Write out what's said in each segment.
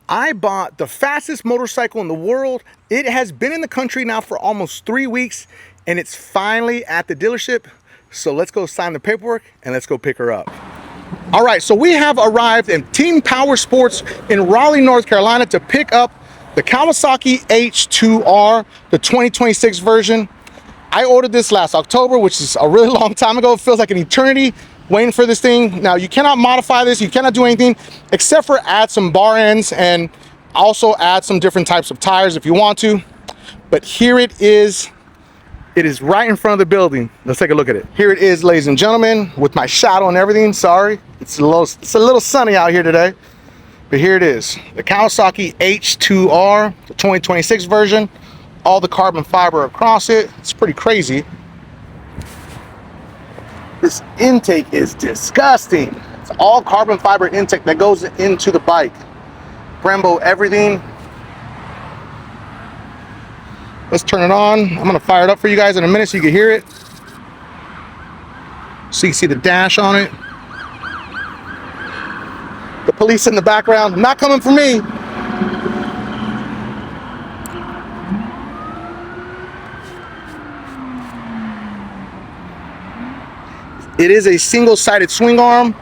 I bought the fastest motorcycle in the world. It has been in the country now for almost 3 weeks, and it's finally at the dealership. So let's go sign the paperwork and let's go pick her up. All right, so we have arrived in Team Power Sports in Raleigh, North Carolina to pick up the Kawasaki H2R, the 2026 version. I ordered this last October, which is a really long time ago. It feels like an eternity waiting for this thing. Now, you cannot modify this. You cannot do anything except for add some bar ends and also add some different types of tires if you want to. But here it is. It is right in front of the building. Let's take a look at it. Here it is, ladies and gentlemen, with my shadow and everything. Sorry, it's a little sunny out here today. But here it is, the Kawasaki H2R, the 2026 version. All the carbon fiber across it. It's pretty crazy. This intake is disgusting. It's all carbon fiber intake that goes into the bike. Brembo everything. Let's turn it on. I'm gonna fire it up for you guys in a minute so you can hear it. So you can see the dash on it. The police in the background, not coming for me. It is a single-sided swing arm.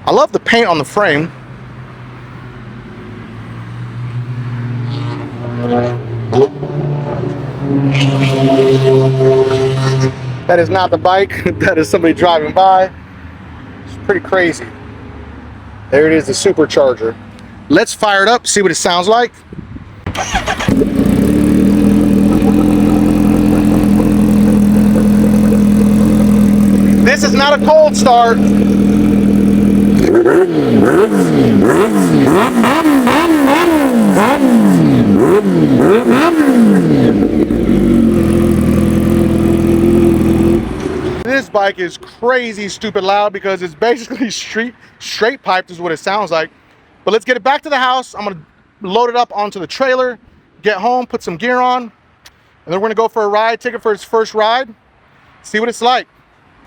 I love the paint on the frame. That is not the bike. That is somebody driving by. It's pretty crazy. There it is, the supercharger. Let's fire it up, see what it sounds like. This is not a cold start. This bike is crazy stupid loud because it's basically straight piped is what it sounds like. But let's get it back to the house. I'm gonna load it up onto the trailer, get home, put some gear on, and then we're gonna go for a ride, take it for its first ride, see what it's like.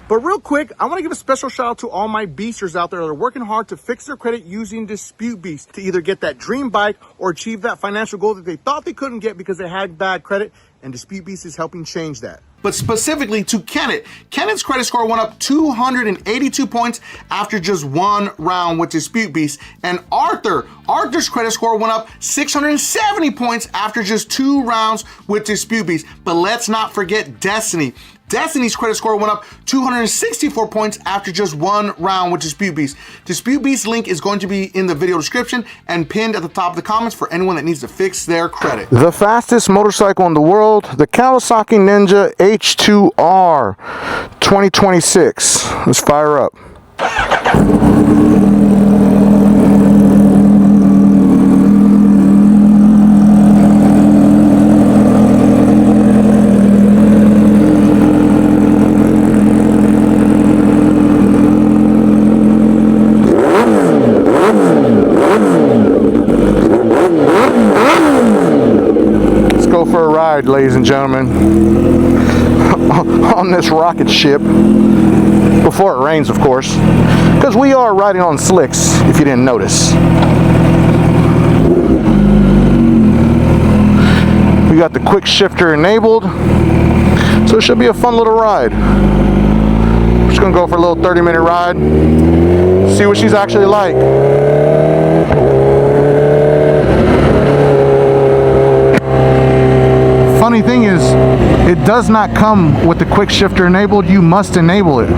But real quick, I want to give a special shout out to all my beasters out there that are working hard to fix their credit using Dispute Beast to either get that dream bike or achieve that financial goal that they thought they couldn't get because they had bad credit, and Dispute Beast is helping change that. But specifically to Kenneth. Kenneth's credit score went up 282 points after just one round with Dispute Beast. And Arthur's credit score went up 670 points after just 2 rounds with Dispute Beast. But let's not forget Destiny. Destiny's credit score went up 264 points after just 1 round with Dispute Beast. Dispute Beast link is going to be in the video description and pinned at the top of the comments for anyone that needs to fix their credit. The fastest motorcycle in the world, the Kawasaki Ninja H2R 2026. Let's fire up. For a ride, ladies and gentlemen, on this rocket ship, before it rains, of course, because we are riding on slicks, if you didn't notice. We got the quick shifter enabled, so it should be a fun little ride. We're just gonna go for a little 30-minute ride, see what she's actually like. Funny thing is, it does not come with the quick shifter enabled. You must enable it,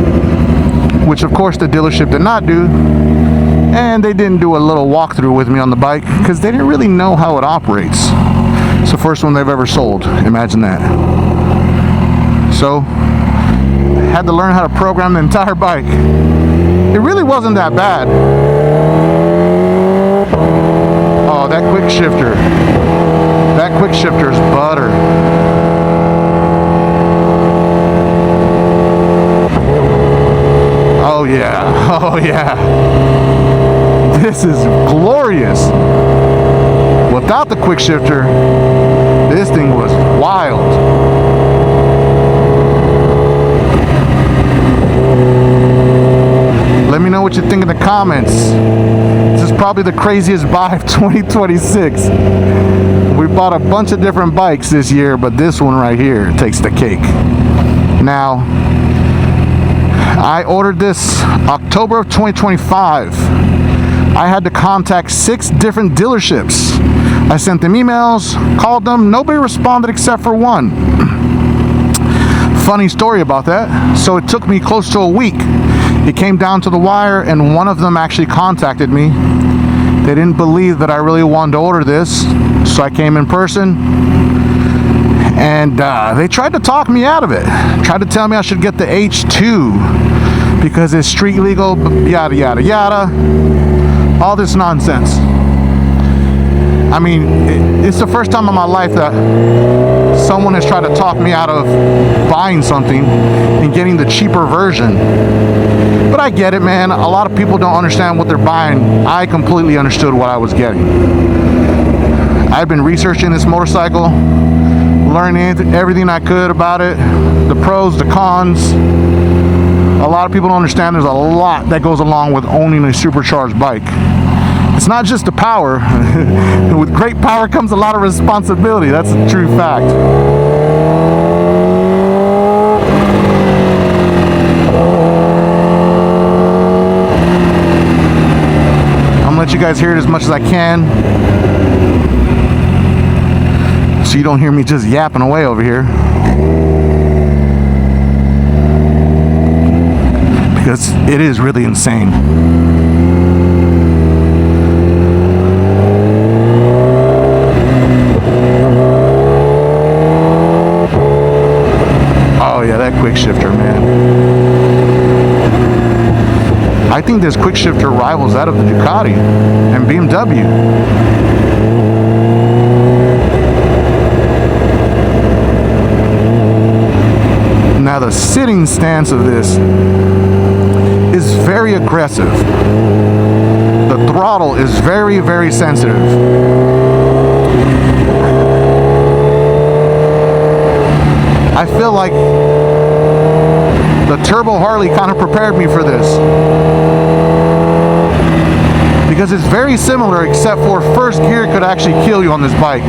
which of course the dealership did not do, and they didn't do a little walkthrough with me on the bike because they didn't really know how it operates. It's the first one they've ever sold, imagine that. So had to learn how to program the entire bike. It really wasn't that bad. Oh, that quick shifter. That quick shifter is butter. Oh yeah, oh yeah. This is glorious. Without the quick shifter, this thing was wild. Let me know what you think in the comments. Is this probably the craziest buy of 2026. We bought a bunch of different bikes this year, but this one right here takes the cake. Now, I ordered this October of 2025. I had to contact 6 different dealerships. I sent them emails, called them, nobody responded except for one. Funny story about that. So it took me close to a week. It came down to the wire, and one of them actually contacted me. They didn't believe that I really wanted to order this, so I came in person, and they tried to talk me out of it. Tried to tell me I should get the H2 because it's street legal, yada yada yada. All this nonsense. I mean, it's the first time in my life that someone has tried to talk me out of buying something and getting the cheaper version. But I get it, man. A lot of people don't understand what they're buying. I completely understood what I was getting. I've been researching this motorcycle, learning everything I could about it, the pros, the cons. A lot of people don't understand there's a lot that goes along with owning a supercharged bike. It's not just the power. With great power comes a lot of responsibility. That's a true fact. I'm gonna let you guys hear it as much as I can, so you don't hear me just yapping away over here. Because it is really insane. Quick shifter, man. I think this quick shifter rivals that of the Ducati and BMW. Now the sitting stance of this is very aggressive. The throttle is very, very sensitive. I feel like the Turbo Harley kind of prepared me for this, because it's very similar, except for first gear could actually kill you on this bike.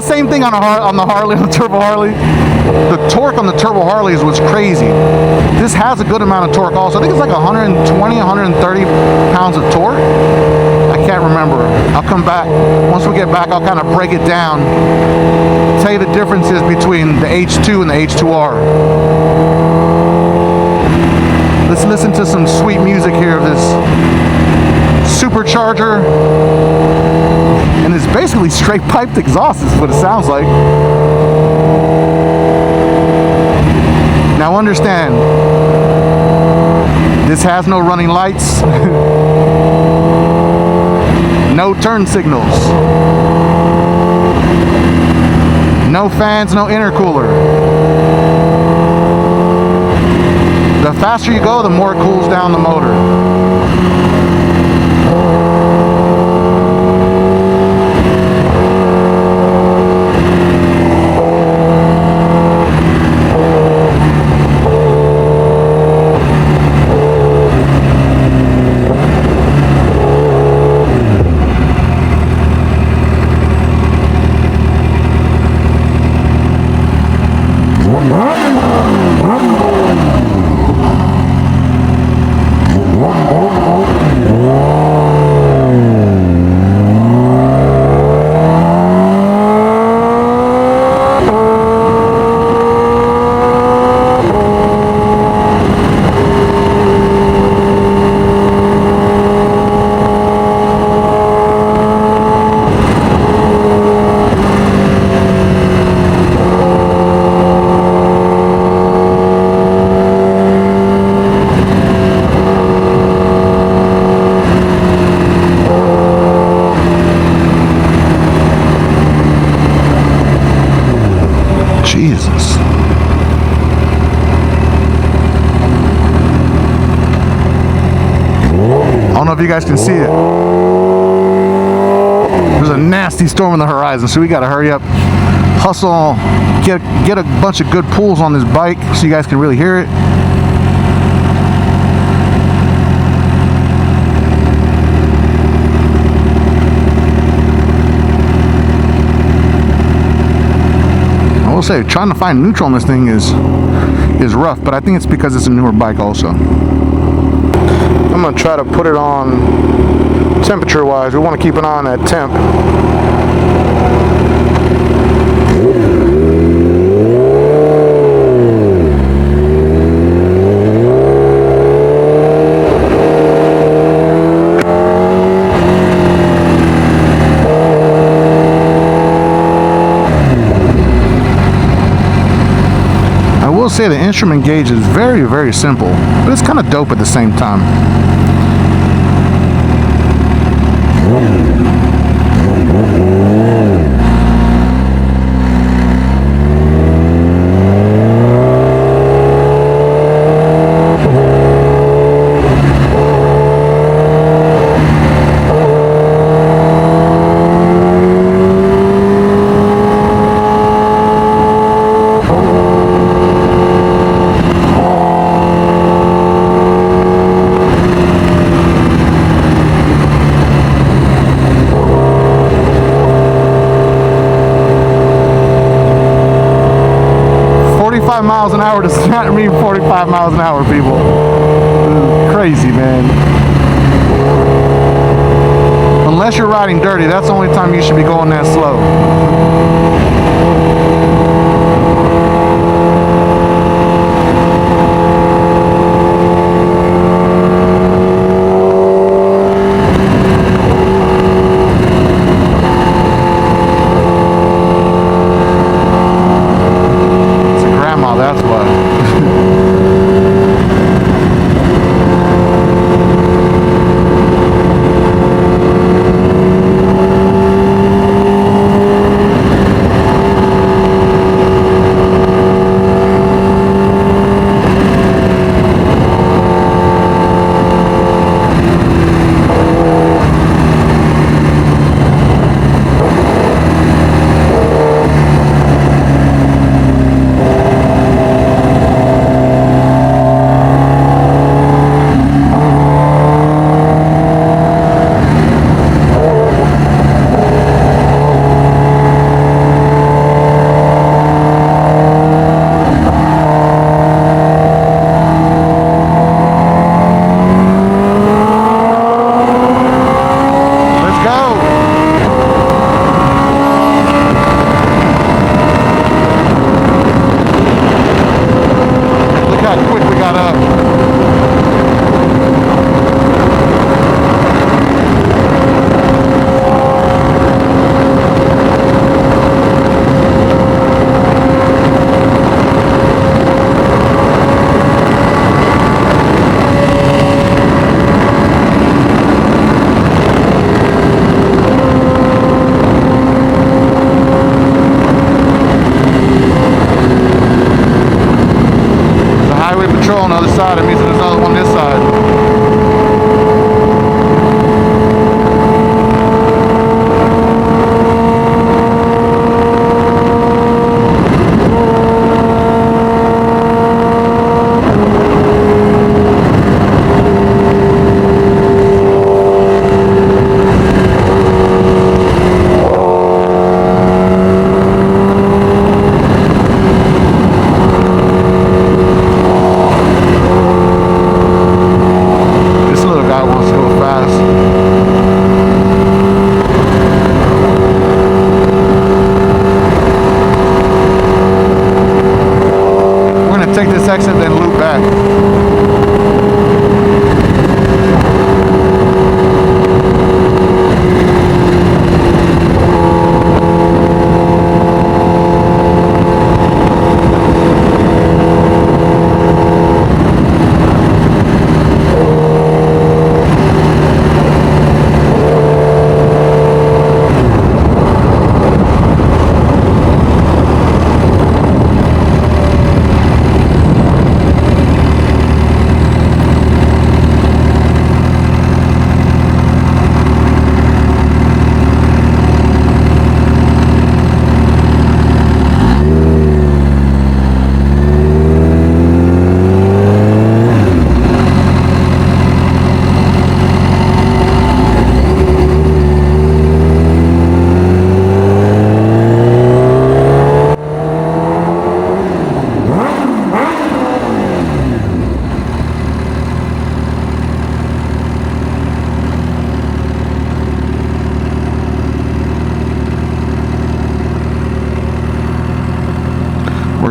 Same thing on the Harley, on the Turbo Harley. The torque on the Turbo Harley is what's crazy. This has a good amount of torque also. I think it's like 120, 130 pounds of torque. I can't remember. I'll come back. Once we get back, I'll kind of break it down, tell you the differences between the H2 and the H2R. Let's listen to some sweet music here of this supercharger. And it's basically straight piped exhaust is what it sounds like. Now understand, this has no running lights, no turn signals, no fans, no intercooler. The faster you go, the more it cools down the motor. Jesus. I don't know if you guys can see it. There's a nasty storm on the horizon, so we gotta hurry up, hustle, get a bunch of good pulls on this bike so you guys can really hear it. will say, trying to find neutral on this thing is rough, but I think it's because it's a newer bike also. I'm gonna try to put it on temperature wise. We want to keep it on at temp. Say the instrument gauge is very, very simple, but it's kind of dope at the same time. Miles an hour does not mean 45 miles an hour, people. This is crazy, man. Unless you're riding dirty, that's the only time you should be going that slow.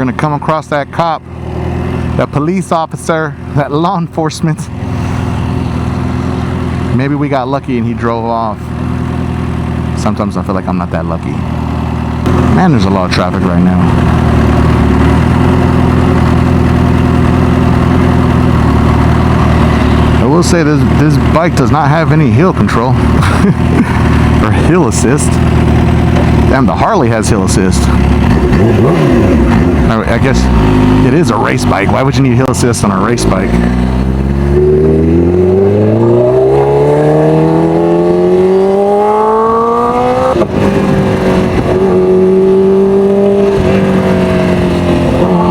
gonna come across that cop, that police officer, that law enforcement. Maybe we got lucky and he drove off. Sometimes I feel like I'm not that lucky. Man, there's a lot of traffic right now. I will say this bike does not have any hill control or hill assist. Damn, the Harley has hill assist. I guess it is a race bike. Why would you need hill assist on a race bike?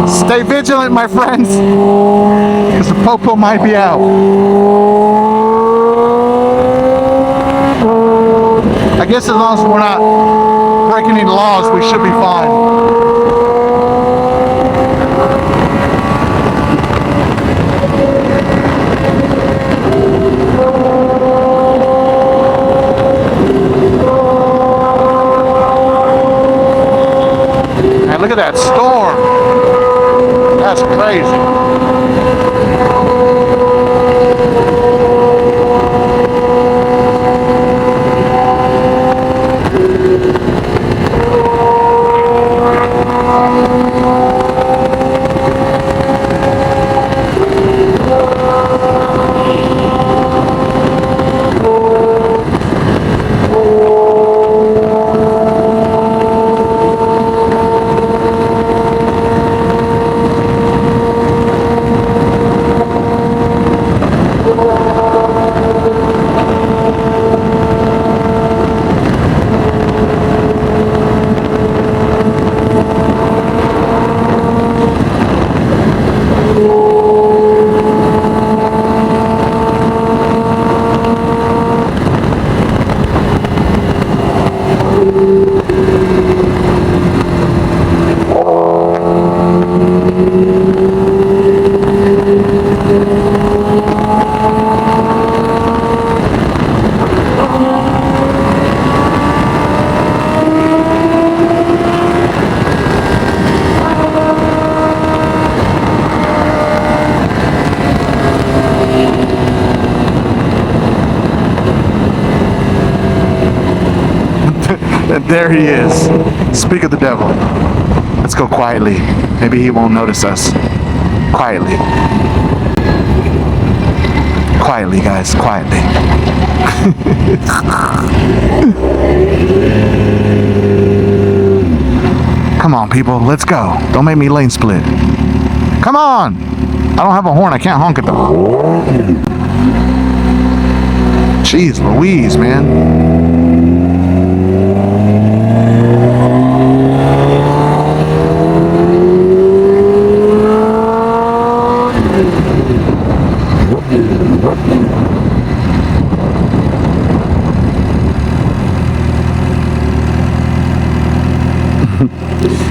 Stay vigilant, my friends, because the popo might be out. I guess as long as we're not breaking any laws, we should be fine. Man, look at that storm. That's crazy. And there he is. Speak of the devil. Let's go quietly. Maybe he won't notice us. Quietly. Quietly, guys. Quietly. Come on, people. Let's go. Don't make me lane split. Come on. I don't have a horn. I can't honk at them. Jeez Louise, man.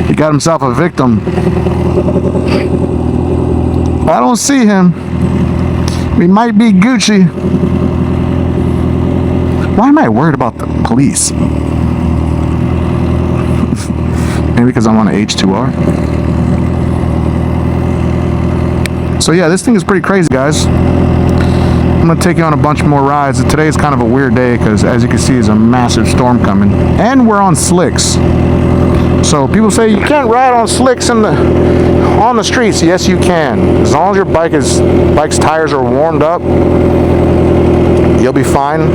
He got himself a victim. I don't see him. He might be Gucci. Why am I worried about the police? Maybe because I'm on an H2R. So yeah, this thing is pretty crazy, guys. I'm gonna take you on a bunch more rides. Today is kind of a weird day because, as you can see, there's a massive storm coming, and we're on slicks. So people say you can't ride on slicks on the streets. Yes, you can. As long as your bike's tires are warmed up, you'll be fine.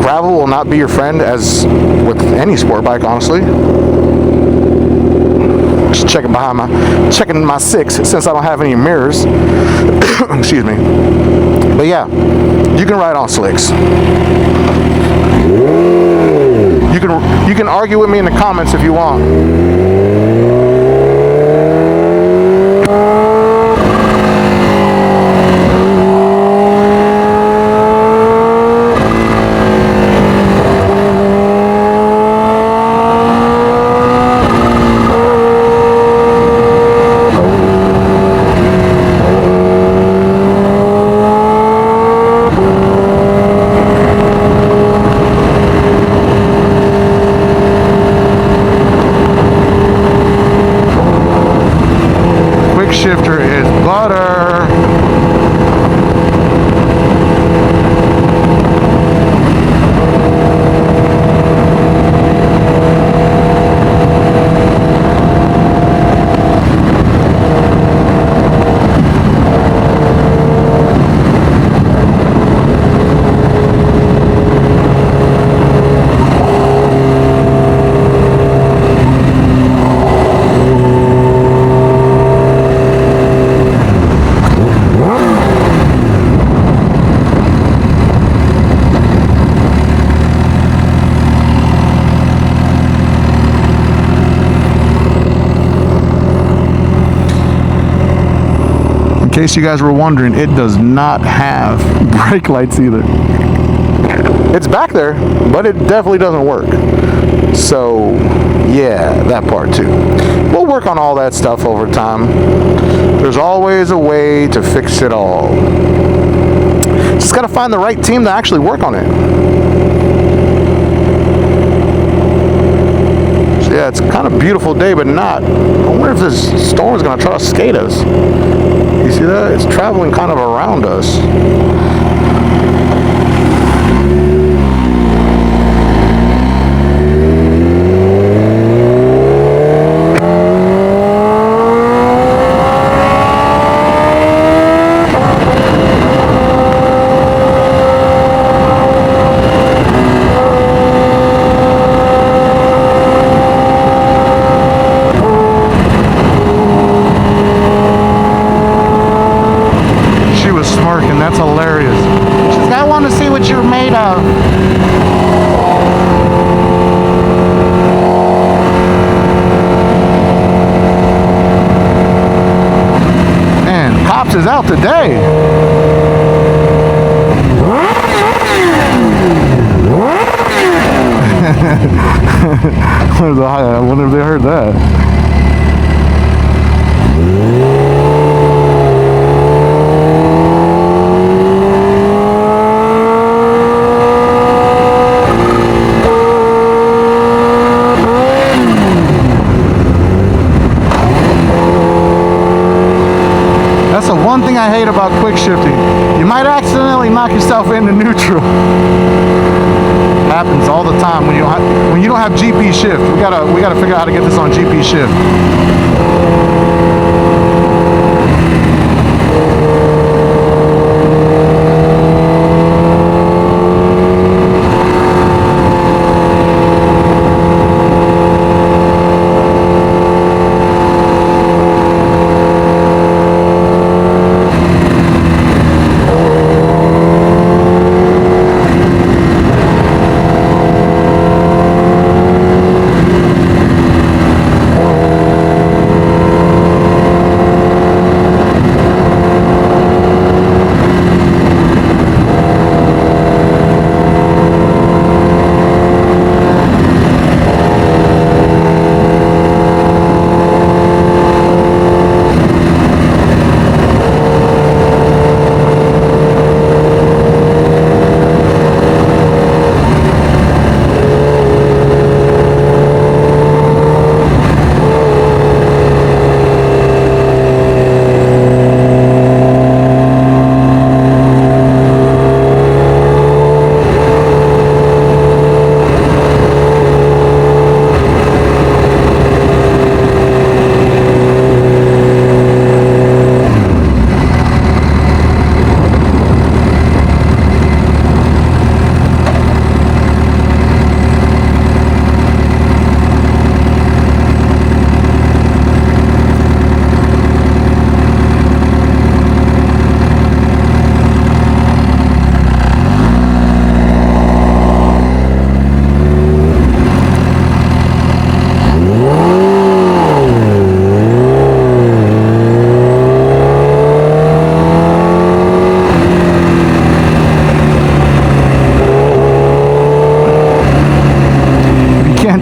Gravel will not be your friend, as with any sport bike, honestly. Just checking my six since I don't have any mirrors. Excuse me. But yeah, you can ride on slicks. You can argue with me in the comments if you want. case you guys were wondering, it does not have brake lights either. It's back there, but it definitely doesn't work. So yeah, that part too. We'll work on all that stuff over time. There's always a way to fix it all. Just gotta find the right team to actually work on it. So yeah, it's kind of a beautiful day, but not. I wonder if this storm is gonna try to skate us. You see that? It's traveling kind of around us. That's hilarious. She says, I want to see what you're made of. Man, Cops is out today. I wonder if they heard that. That's the one thing I hate about quick shifting. You might accidentally knock yourself into neutral. Happens all the time when you don't have GP shift. We gotta figure out how to get this on GP shift.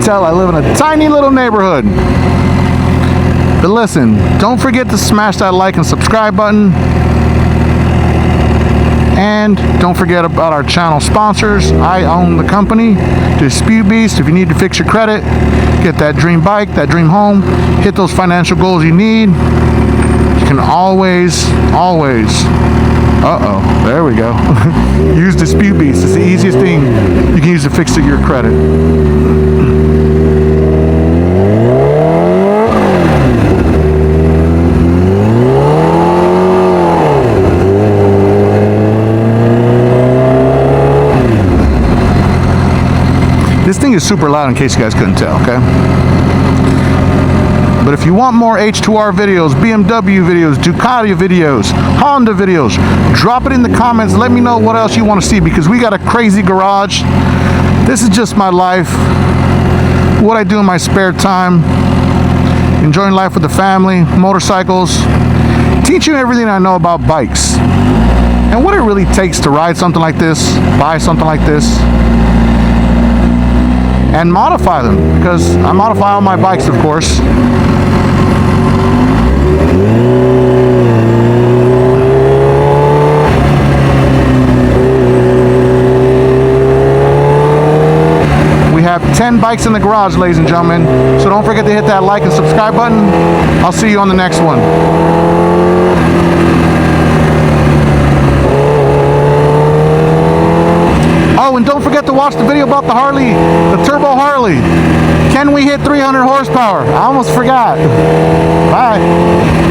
Tell I live in a tiny little neighborhood. But listen, don't forget to smash that like and subscribe button. And don't forget about our channel sponsors. I own the company, Dispute Beast. If you need to fix your credit, get that dream bike, that dream home, hit those financial goals you need, you can always, there we go. Use Dispute Beast. It's the easiest thing you can use to fix your credit. This thing is super loud in case you guys couldn't tell, okay? But if you want more H2R videos, BMW videos, Ducati videos, Honda videos, drop it in the comments. Let me know what else you want to see, because we got a crazy garage. This is just my life, what I do in my spare time, enjoying life with the family, motorcycles, teach you everything I know about bikes and what it really takes to ride something like this, buy something like this, and modify them, because I modify all my bikes, of course. We have 10 bikes in the garage, ladies and gentlemen, so don't forget to hit that like and subscribe button. I'll see you on the next one. Oh, and don't forget to watch the video about the Harley, the Turbo Harley. Can we hit 300 horsepower? I almost forgot. Bye.